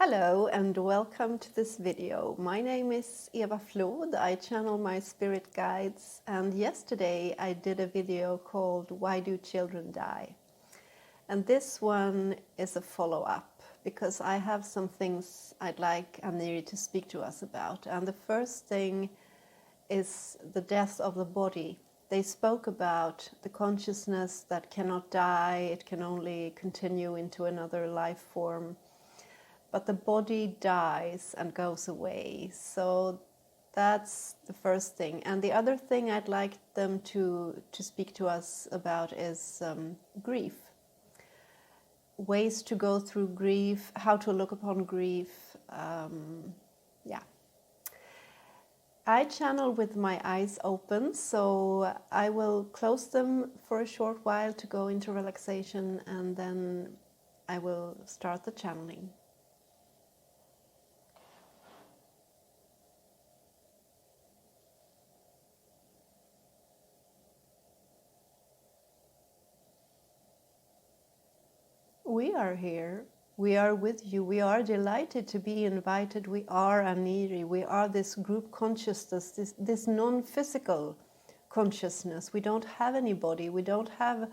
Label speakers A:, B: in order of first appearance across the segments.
A: Hello and welcome to this video. My name is Eva Flod. I channel my spirit guides, and yesterday I did a video called Why Do Children Die? And this one is a follow-up because I have some things I'd like Aniri to speak to us about. And the first thing is the death of the body. They spoke about the consciousness that cannot die, it can only continue into another life form. But the body dies and goes away. So that's the first thing. And the other thing I'd like them to speak to us about is grief. Ways to go through grief, how to look upon grief. Yeah. I channel with my eyes open, so I will close them for a short while to go into relaxation, and then I will start the channeling. We are here. We are with you. We are delighted to be invited. We are Aniri. We are this group consciousness, this non-physical consciousness. We don't have any body. We don't have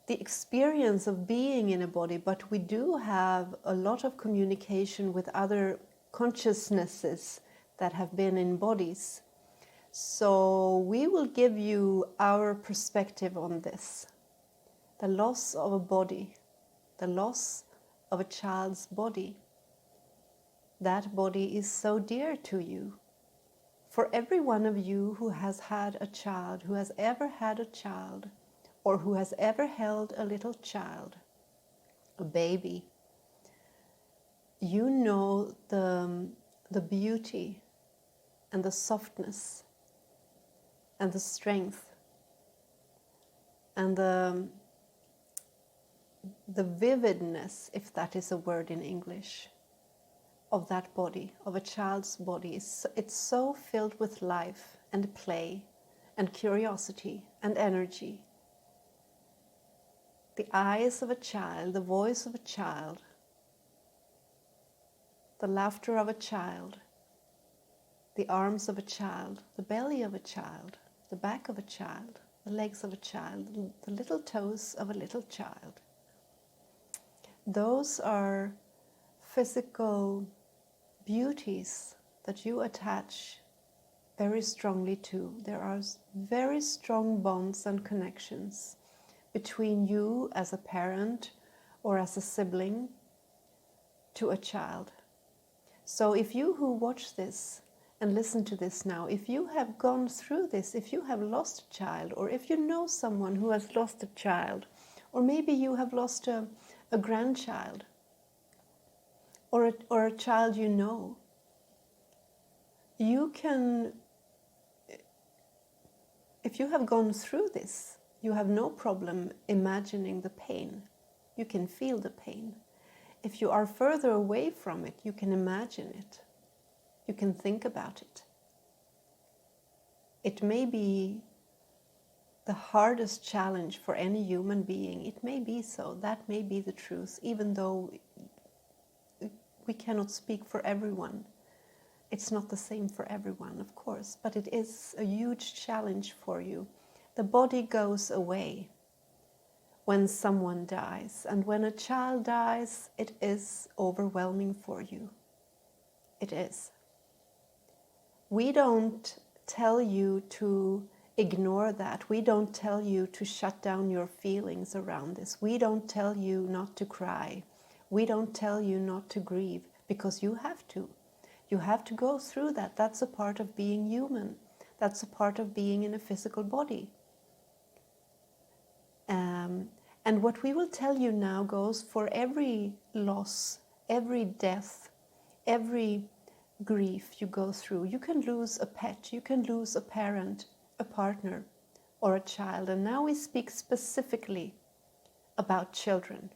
A: the experience of being in a body, but we do have a lot of communication with other consciousnesses that have been in bodies. So we will give you our perspective on this. The loss of a body. The loss of a child's body. That body is so dear to you. For every one of you who has had a child, who has ever had a child, or who has ever held a little child, a baby, you know the beauty and the softness and the strength and the vividness, if that is a word in English, of that body, of a child's body. It's so filled with life and play and curiosity and energy. The eyes of a child, the voice of a child, the laughter of a child, the arms of a child, the belly of a child, the back of a child, the legs of a child, the little toes of a little child. Those are physical beauties that you attach very strongly to. There are very strong bonds and connections between you as a parent or as a sibling to a child. So if you who watch this and listen to this now, if you have gone through this, if you have lost a child, or if you know someone who has lost a child, or maybe you have lost a grandchild, or a child you know, you can, if you have gone through this, you have no problem imagining the pain. You can feel the pain. If you are further away from it, you can imagine it. You can think about it. It may be the hardest challenge for any human being. It may be so. That may be the truth, even though we cannot speak for everyone. It's not the same for everyone, of course, but it is a huge challenge for you. The body goes away when someone dies, and when a child dies, it is overwhelming for you. It is. We don't tell you to ignore that. We don't tell you to shut down your feelings around this. We don't tell you not to cry. We don't tell you not to grieve, because you have to. You have to go through that. That's a part of being human. That's a part of being in a physical body. And what we will tell you now goes for every loss, every death, every grief you go through. You can lose a pet, you can lose a parent, a partner, or a child. And now we speak specifically about children,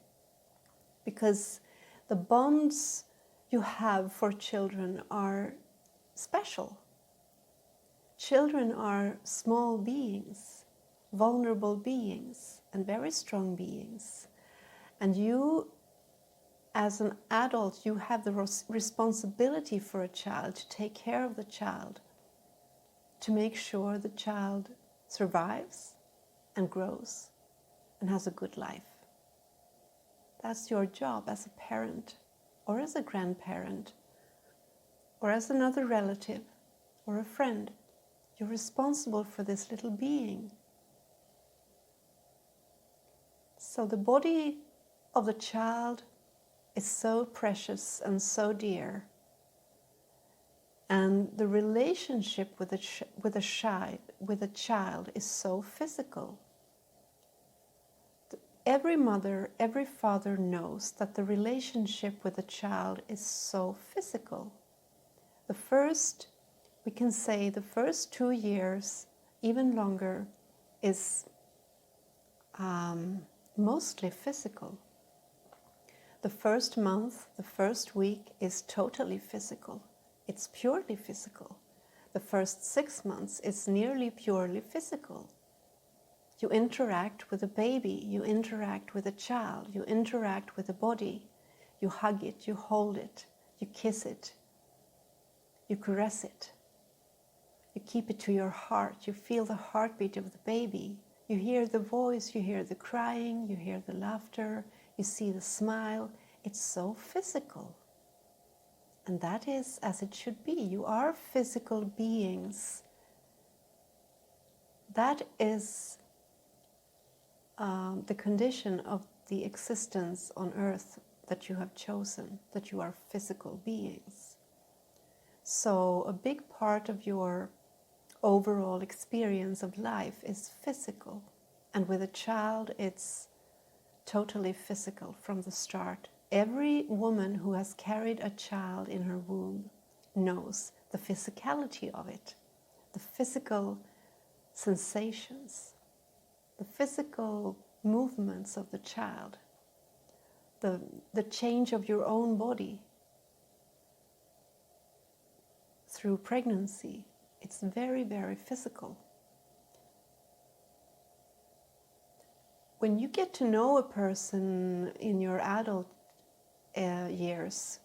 A: because the bonds you have for children are special. Children are small beings, vulnerable beings, and very strong beings. And you as an adult, you have the responsibility for a child, to take care of the child, to make sure the child survives and grows and has a good life. That's your job as a parent, or as a grandparent, or as another relative, or a friend. You're responsible for this little being. So the body of the child is so precious and so dear. And the relationship with a child is so physical. Every mother, every father knows that the relationship with a child is so physical. We can say the first 2 years, even longer, is mostly physical. The first month, the first week is totally physical. It's purely physical. The first 6 months is nearly purely physical. You interact with a baby, you interact with a child, you interact with a body. You hug it, you hold it, you kiss it, you caress it. You keep it to your heart, you feel the heartbeat of the baby. You hear the voice, you hear the crying, you hear the laughter, you see the smile. It's so physical. And that is as it should be. You are physical beings. That is the condition of the existence on earth that you have chosen, that you are physical beings. So a big part of your overall experience of life is physical. And with a child, it's totally physical from the start. Every woman who has carried a child in her womb knows the physicality of it, the physical sensations, the physical movements of the child, the change of your own body through pregnancy. It's very, very physical. When you get to know a person in your adult years,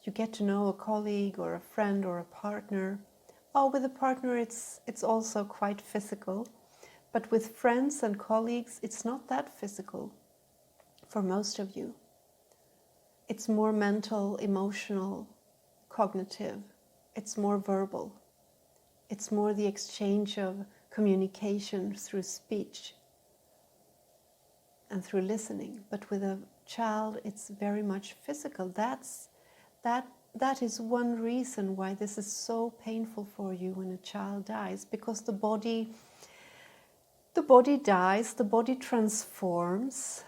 A: you get to know a colleague or a friend or a partner. Oh, with a partner it's also quite physical. But with friends and colleagues, it's not that physical for most of you. It's more mental, emotional, cognitive. It's more verbal. It's more the exchange of communication through speech and through listening. But with a child, it's very much physical. That is one reason why this is so painful for you when a child dies, because the body dies, the body transforms.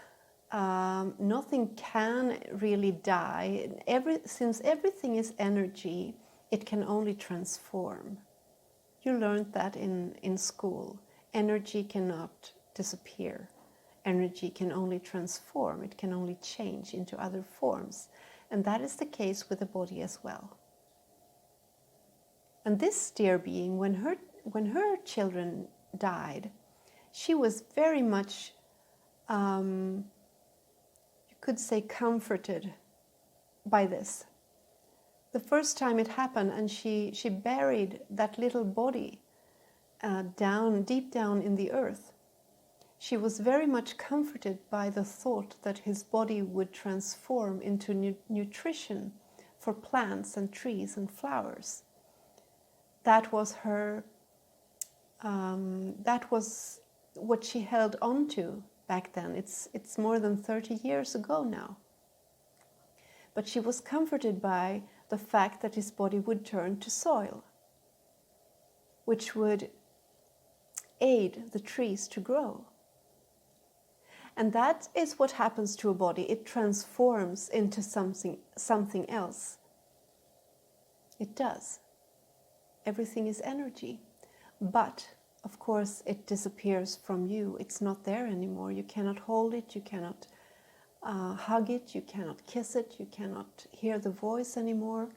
A: Nothing can really die. Since everything is energy, it can only transform. You learned that in school. Energy cannot disappear. Energy can only transform. It can only change into other forms. And that is the case with the body as well. And this dear being, when her children died, she was very much, you could say, comforted by this. The first time it happened, and she buried that little body deep down in the earth. She was very much comforted by the thought that his body would transform into nutrition for plants and trees and flowers. That was her. That was what she held on to back then. It's more than 30 years ago now. But she was comforted by the fact that his body would turn to soil, which would aid the trees to grow. And that is what happens to a body. It transforms into something else. It does. Everything is energy. But, of course, it disappears from you. It's not there anymore. You cannot hold it. You cannot hug it. You cannot kiss it. You cannot hear the voice anymore.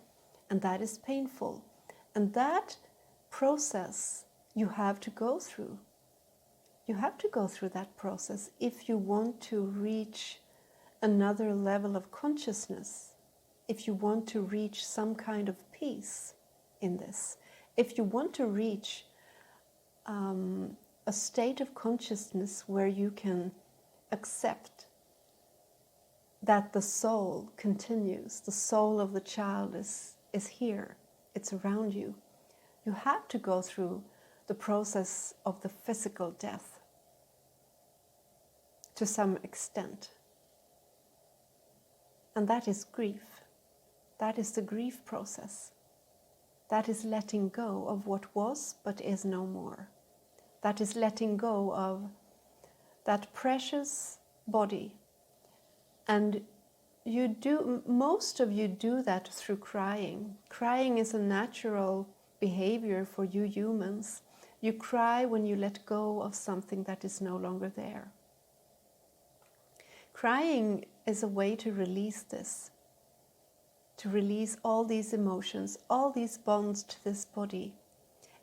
A: And that is painful. And that process you have to go through. You have to go through that process if you want to reach another level of consciousness, if you want to reach some kind of peace in this, if you want to reach a state of consciousness where you can accept that the soul continues, the soul of the child is here, it's around you, you have to go through the process of the physical death to some extent. And that is grief. That is the grief process. That is letting go of what was but is no more. That is letting go of that precious body. And most of you do that through crying. Crying is a natural behavior for you humans. You cry when you let go of something that is no longer there. Crying is a way to release this, to release all these emotions, all these bonds to this body.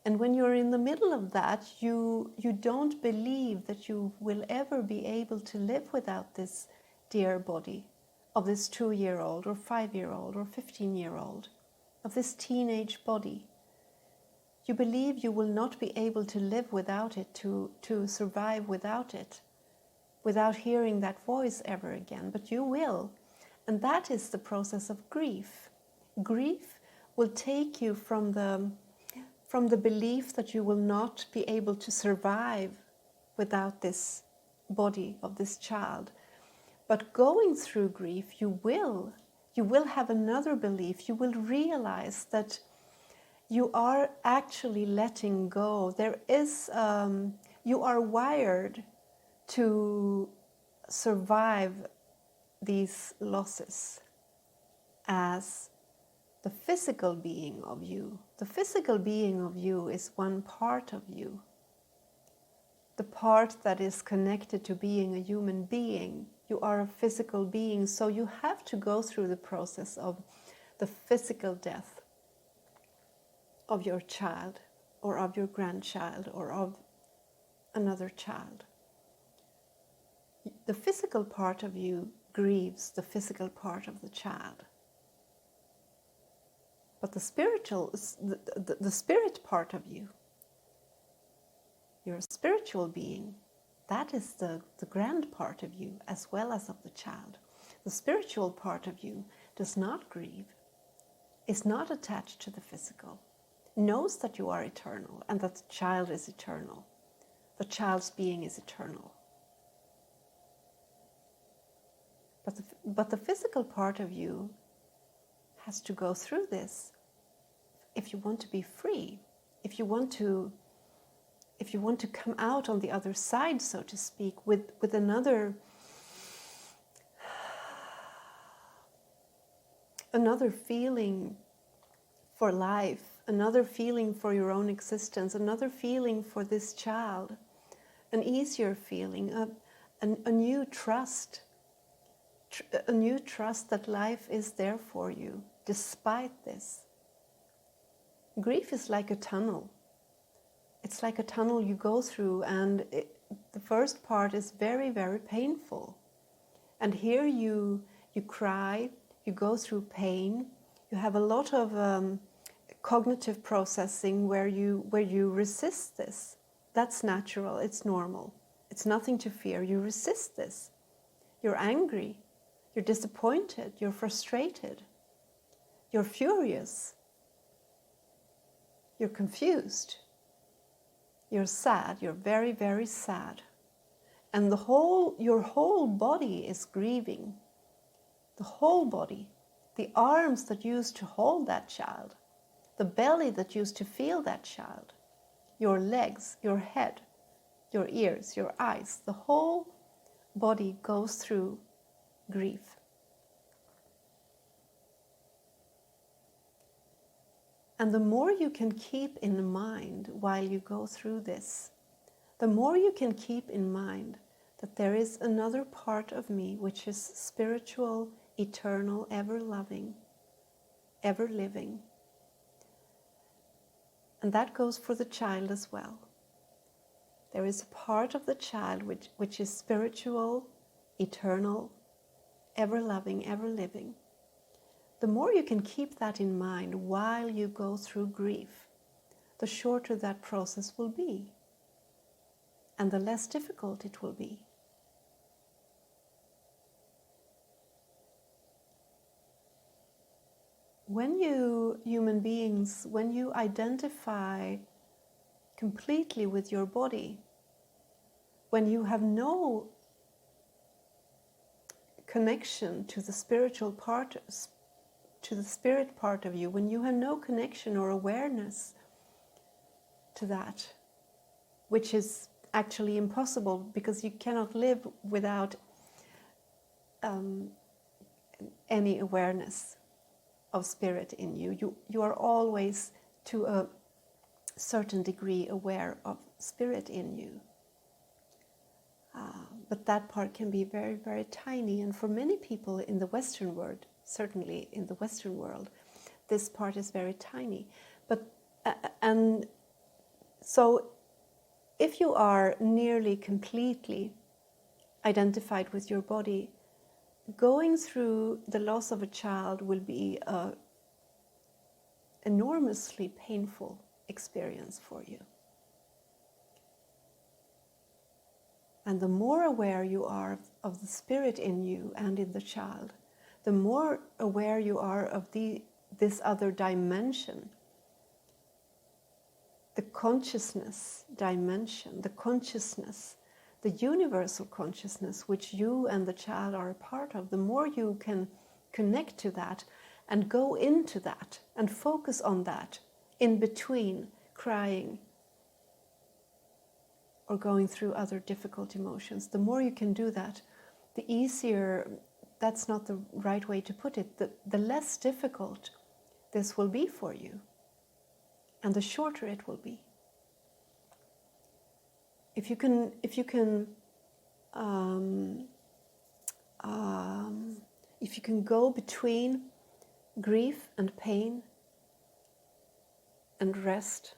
A: And when you're in the middle of that, you don't believe that you will ever be able to live without this dear body of this 2-year-old or 5-year-old or 15-year-old, of this teenage body. You believe you will not be able to live without it, to survive without it, without hearing that voice ever again, but you will. And that is the process of grief. Grief will take you from the belief that you will not be able to survive without this body of this child. But going through grief, you will have another belief. You will realize that you are actually letting go. You are wired to survive these losses as the physical being of you. The physical being of you is one part of you. The part that is connected to being a human being. You are a physical being, so you have to go through the process of the physical death of your child or of your grandchild or of another child. The physical part of you grieves the physical part of the child. But the spirit part of you, you're a spiritual being, that is the grand part of you as well as of the child. The spiritual part of you does not grieve, is not attached to the physical, knows that you are eternal and that the child is eternal. The child's being is eternal. But the physical part of you has to go through this if you want to be free, if you want to come out on the other side, so to speak, with another feeling for life, another feeling for your own existence, another feeling for this child, an easier feeling, a new trust. A new trust that life is there for you, despite this. Grief is like a tunnel. It's like a tunnel you go through, and the first part is very, very painful. And here you cry, you go through pain, you have a lot of cognitive processing where you resist this. That's natural, it's normal. It's nothing to fear. You resist this. You're angry. You're disappointed, you're frustrated, you're furious, you're confused, you're sad, you're very, very sad. And your whole body is grieving. The whole body, the arms that used to hold that child, the belly that used to feel that child, your legs, your head, your ears, your eyes, the whole body goes through grief. And the more you can keep in mind while you go through this, the more you can keep in mind that there is another part of me which is spiritual, eternal, ever-loving, ever-living. And that goes for the child as well. There is a part of the child which is spiritual, eternal, ever loving, ever living, the more you can keep that in mind while you go through grief, the shorter that process will be, and the less difficult it will be. When you, human beings, when you identify completely with your body, when you have no connection to the spiritual part, to the spirit part of you, when you have no connection or awareness to that, which is actually impossible because you cannot live without any awareness of spirit in you. You are always, to a certain degree, aware of spirit in you. But that part can be very, very tiny. And for many people in the Western world, certainly in the Western world, this part is very tiny. And so if you are nearly completely identified with your body, going through the loss of a child will be an enormously painful experience for you. And the more aware you are of the spirit in you and in the child, the more aware you are of this other dimension, the consciousness dimension, the consciousness, the universal consciousness which you and the child are a part of, the more you can connect to that and go into that and focus on that in between crying or going through other difficult emotions. The more you can do that, the easier, that's not the right way to put it, the less difficult this will be for you, and the shorter it will be. If you can go between grief and pain and rest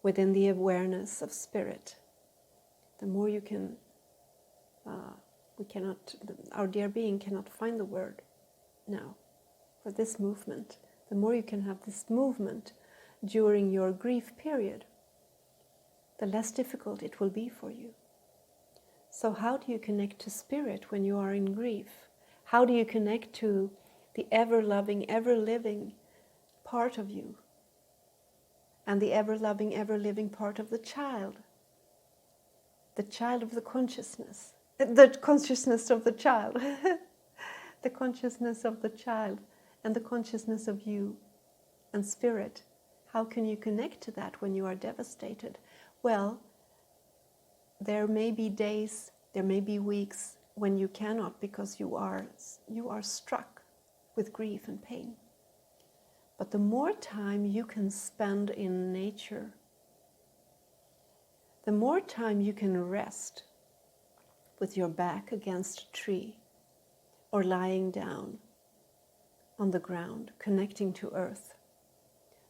A: within the awareness of spirit, the more you can, our dear being cannot find the word now for this movement. The more you can have this movement during your grief period, the less difficult it will be for you. So how do you connect to spirit when you are in grief? How do you connect to the ever-loving, ever-living part of you? And the ever-loving, ever-living part of the child of the consciousness of the child, the consciousness of the child, and the consciousness of you and spirit. How can you connect to that when you are devastated? Well, there may be days, there may be weeks when you cannot, because you are struck with grief and pain. But the more time you can spend in nature, the more time you can rest with your back against a tree or lying down on the ground, connecting to earth,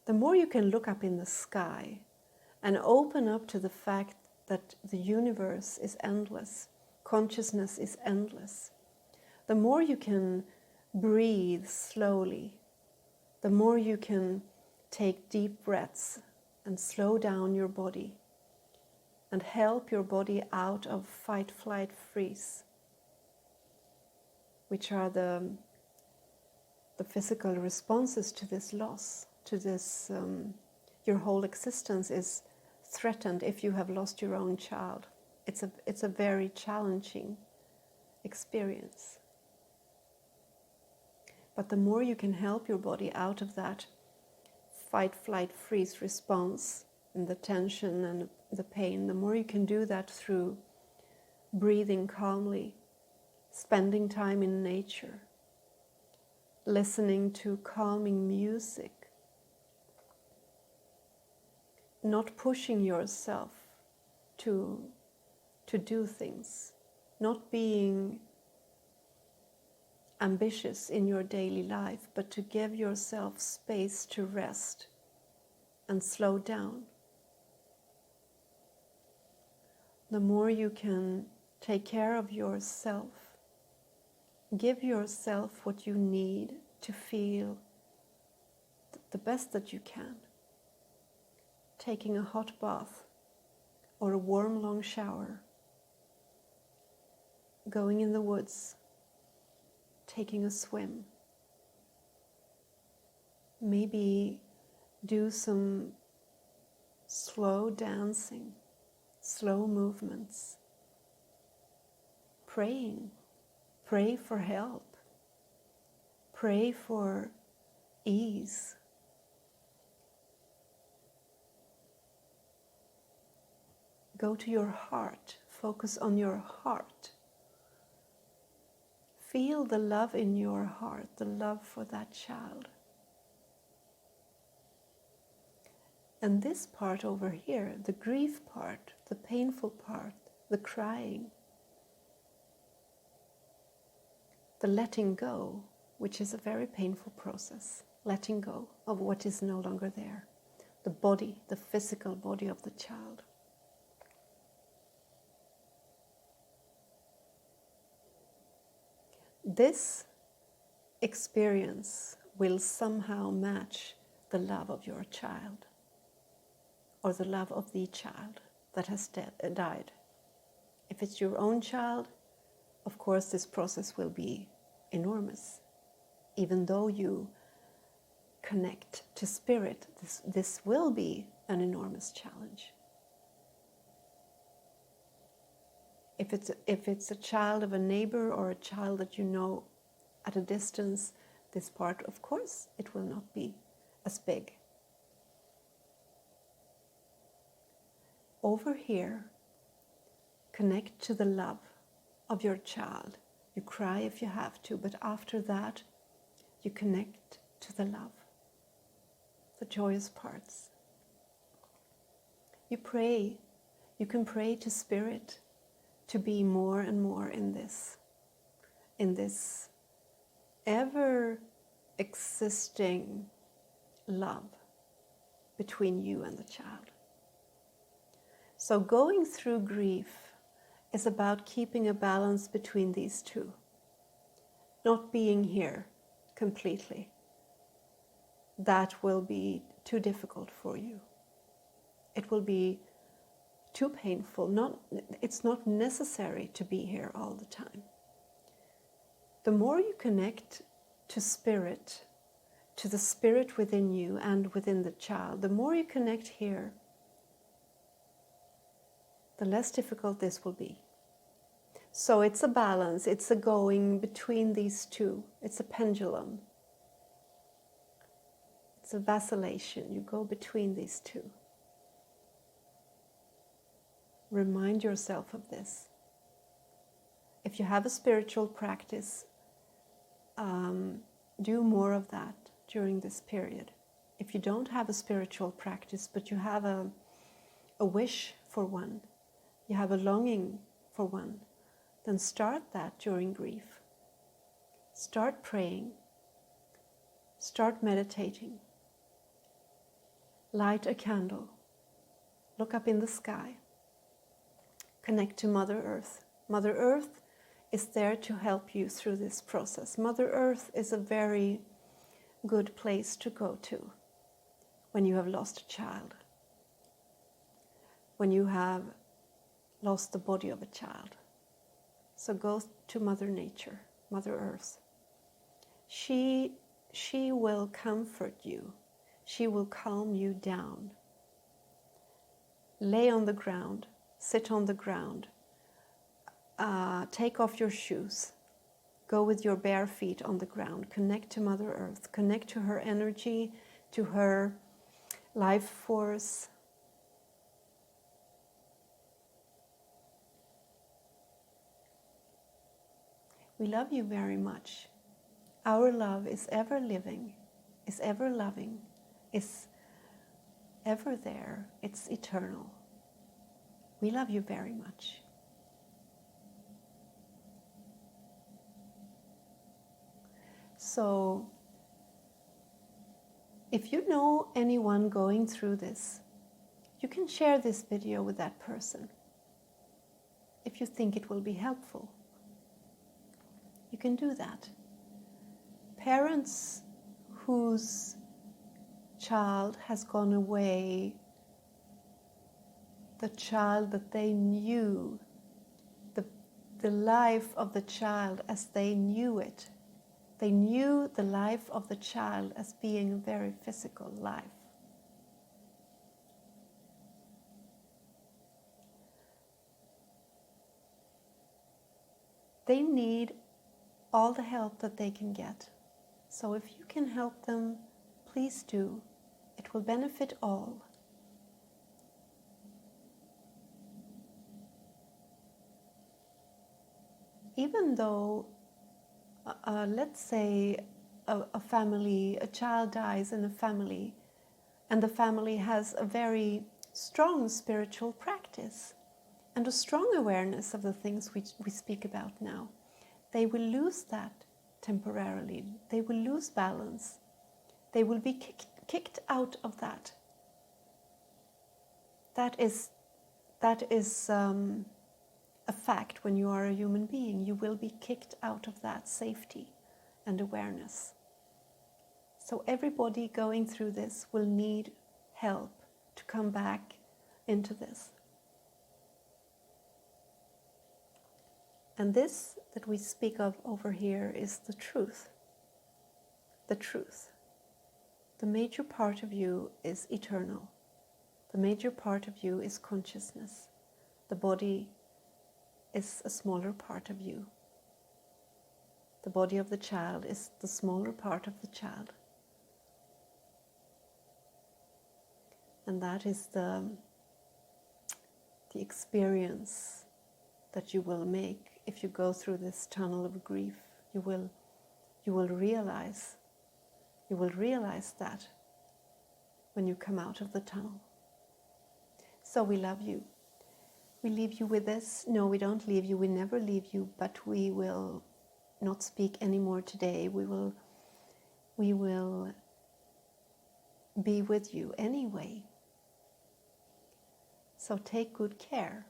A: the more you can look up in the sky and open up to the fact that the universe is endless, consciousness is endless, the more you can breathe slowly, the more you can take deep breaths and slow down your body and help your body out of fight, flight, freeze, which are the physical responses to this loss, to this, your whole existence is threatened if you have lost your own child. It's a very challenging experience. But the more you can help your body out of that fight, flight, freeze response and the tension and the pain, the more you can do that through breathing calmly, spending time in nature, listening to calming music, not pushing yourself to do things, not being ambitious in your daily life, but to give yourself space to rest and slow down. The more you can take care of yourself, Give yourself what you need to feel the best that you can. Taking a hot bath or a warm long shower, going in the woods, taking a swim, maybe do some slow dancing, slow movements, praying, pray for help, pray for ease. Go to your heart, focus on your heart. Feel the love in your heart, the love for that child. And this part over here, the grief part, the painful part, the crying, the letting go, which is a very painful process, letting go of what is no longer there, the body, the physical body of the child. This experience will somehow match the love of your child, or the love of the child that has died. If it's your own child, of course this process will be enormous. Even though you connect to spirit, this will be an enormous challenge. If it's a child of a neighbor or a child that you know at a distance, this part, of course, it will not be as big. Over here, connect to the love of your child. You cry if you have to, but after that, you connect to the love, the joyous parts. You pray. You can pray to spirit to be more and more in this ever existing love between you and the child. So going through grief is about keeping a balance between these two, not being here completely. That will be too difficult for you. It will be too painful. It's not necessary to be here all the time. The more you connect to spirit, to the spirit within you and within the child, the more you connect here, the less difficult this will be. So it's a balance, it's a going between these two. It's a pendulum. It's a vacillation. You go between these two. Remind yourself of this. If you have a spiritual practice, do more of that during this period. If you don't have a spiritual practice, but you have a wish for one, you have a longing for one, then start that during grief. Start praying. Start meditating. Light a candle. Look up in the sky. Connect to Mother Earth. Mother Earth is there to help you through this process. Mother Earth is a very good place to go to when you have lost a child, when you have lost the body of a child. So go to Mother Nature, Mother Earth. She will comfort you. She will calm you down. Lay on the ground. Sit on the ground. Take off your shoes. Go with your bare feet on the ground. Connect to Mother Earth. Connect to her energy, to her life force. We love you very much. Our love is ever living, is ever loving, is ever there. It's eternal. We love you very much. So, if you know anyone going through this, you can share this video with that person if you think it will be helpful. You can do that. Parents whose child has gone away, the child that they knew, the life of the child as they knew it. They knew the life of the child as being a very physical life. They need all the help that they can get. So if you can help them, please do. It will benefit all. Even though, let's say, a child dies in a family, and the family has a very strong spiritual practice and a strong awareness of the things we speak about now, they will lose that temporarily. They will lose balance. They will be kicked out of that. That is a fact. When you are a human being, you will be kicked out of that safety and awareness. So everybody going through this will need help to come back into this. And this that we speak of over here is the truth. The truth. The major part of you is eternal. The major part of you is consciousness. The body is a smaller part of you. The body of the child is the smaller part of the child. And that is the experience that you will make if you go through this tunnel of grief. You will realize that when you come out of the tunnel. So we love you. We leave you with this. No, we don't leave you. We never leave you, but we will not speak anymore today. We will be with you anyway. So take good care.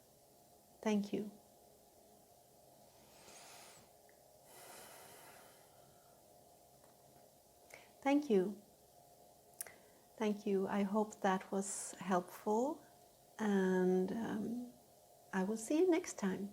A: Thank you. Thank you. Thank you. I hope that was helpful, and I will see you next time.